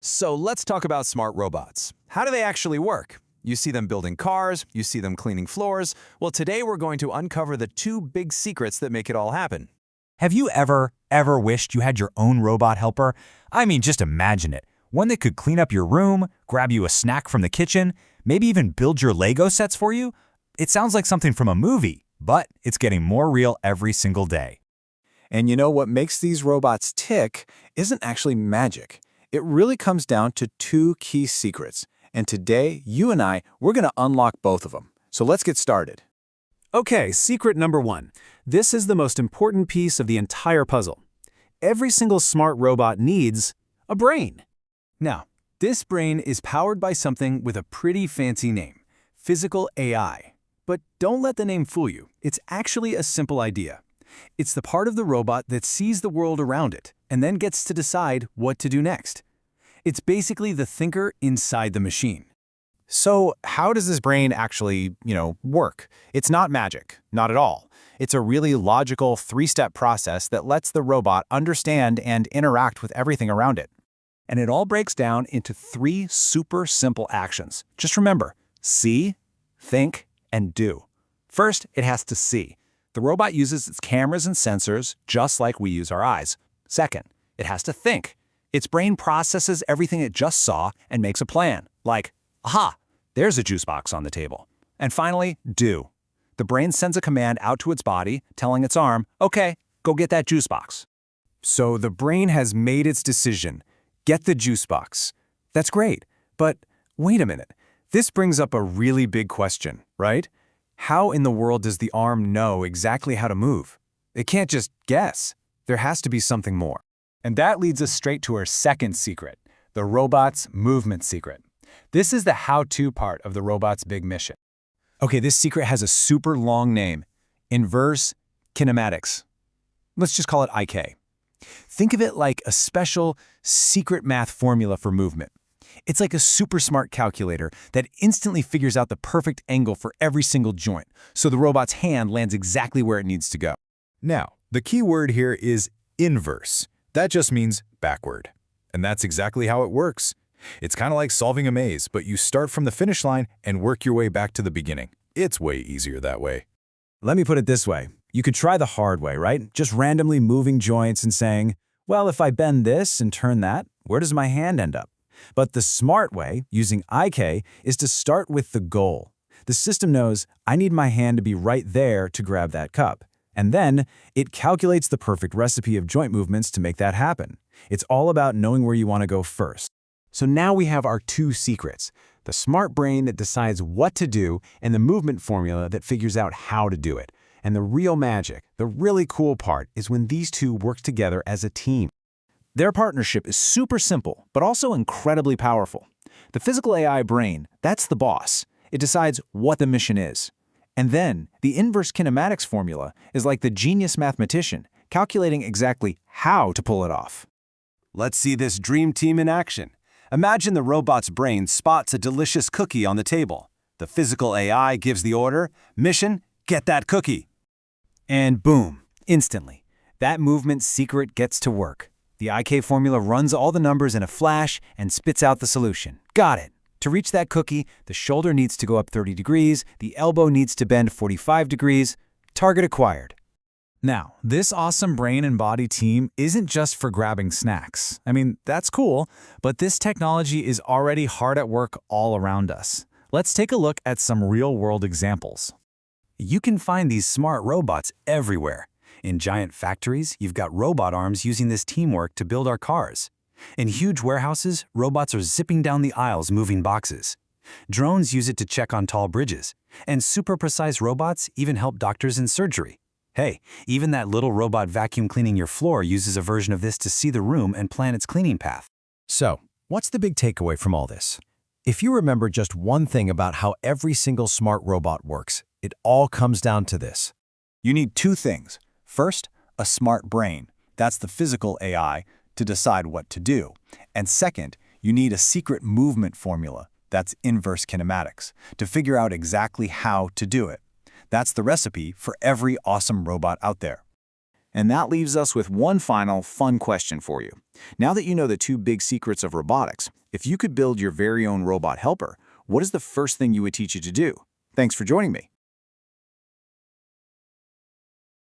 So let's talk about smart robots. How do they actually work? You see them building cars, you see them cleaning floors. Well, today we're going to uncover the two big secrets that make it all happen. Have you ever wished you had your own robot helper? I mean, just imagine it. One that could clean up your room, grab you a snack from the kitchen, maybe even build your Lego sets for you? It sounds like something from a movie, but it's getting more real every single day. And you know what makes these robots tick isn't actually magic. It really comes down to two key secrets. And today, you and we're going to unlock both of them. So let's get started. Okay, secret number one. This is the most important piece of the entire puzzle. Every single smart robot needs a brain. Now, this brain is powered by something with a pretty fancy name, physical AI. But don't let the name fool you. It's actually a simple idea. It's the part of the robot that sees the world around it and then gets to decide what to do next. It's basically the thinker inside the machine. So how does this brain actually, work? It's not magic, not at all. It's a really logical three-step process that lets the robot understand and interact with everything around it. And it all breaks down into three super simple actions. Just remember, see, think, and do. First, it has to see. The robot uses its cameras and sensors just like we use our eyes. Second, it has to think. Its brain processes everything it just saw and makes a plan, like, aha, there's a juice box on the table. And finally, do. The brain sends a command out to its body, telling its arm, okay, go get that juice box. So the brain has made its decision. Get the juice box. That's great. But wait a minute. This brings up a really big question, right? How in the world does the arm know exactly how to move? It can't just guess. There has to be something more. And that leads us straight to our second secret, the robot's movement secret. This is the how-to part of the robot's big mission. Okay, this secret has a super long name, Inverse Kinematics. Let's just call it IK. Think of it like a special, secret math formula for movement. It's like a super smart calculator that instantly figures out the perfect angle for every single joint, so the robot's hand lands exactly where it needs to go. Now, the key word here is inverse. That just means backward. And that's exactly how it works. It's kind of like solving a maze, but you start from the finish line and work your way back to the beginning. It's way easier that way. Let me put it this way. You could try the hard way, right? Just randomly moving joints and saying, well, if I bend this and turn that, where does my hand end up? But the smart way, using IK, is to start with the goal. The system knows I need my hand to be right there to grab that cup. And then it calculates the perfect recipe of joint movements to make that happen. It's all about knowing where you want to go first. So now we have our two secrets, the smart brain that decides what to do and the movement formula that figures out how to do it. And the real magic, the really cool part, is when these two work together as a team. Their partnership is super simple, but also incredibly powerful. The physical AI brain, that's the boss. It decides what the mission is. And then, the inverse kinematics formula is like the genius mathematician, calculating exactly how to pull it off. Let's see this dream team in action. Imagine the robot's brain spots a delicious cookie on the table. The physical AI gives the order, mission, get that cookie. And boom, instantly, that movement secret gets to work. The IK formula runs all the numbers in a flash and spits out the solution. Got it. To reach that cookie, the shoulder needs to go up 30 degrees, the elbow needs to bend 45 degrees. Target acquired. Now, this awesome brain and body team isn't just for grabbing snacks. I mean, that's cool, but this technology is already hard at work all around us. Let's take a look at some real-world examples. You can find these smart robots everywhere. In giant factories, you've got robot arms using this teamwork to build our cars. In huge warehouses, robots are zipping down the aisles moving boxes. Drones use it to check on tall bridges. And super precise robots even help doctors in surgery. Hey, even that little robot vacuum cleaning your floor uses a version of this to see the room and plan its cleaning path. So, what's the big takeaway from all this? If you remember just one thing about how every single smart robot works, it all comes down to this. You need two things. First, a smart brain. That's the physical AI to decide what to do. And second, you need a secret movement formula. That's inverse kinematics to figure out exactly how to do it. That's the recipe for every awesome robot out there. And that leaves us with one final, fun question for you. Now that you know the two big secrets of robotics, if you could build your very own robot helper, what is the first thing you would teach it to do? Thanks for joining me.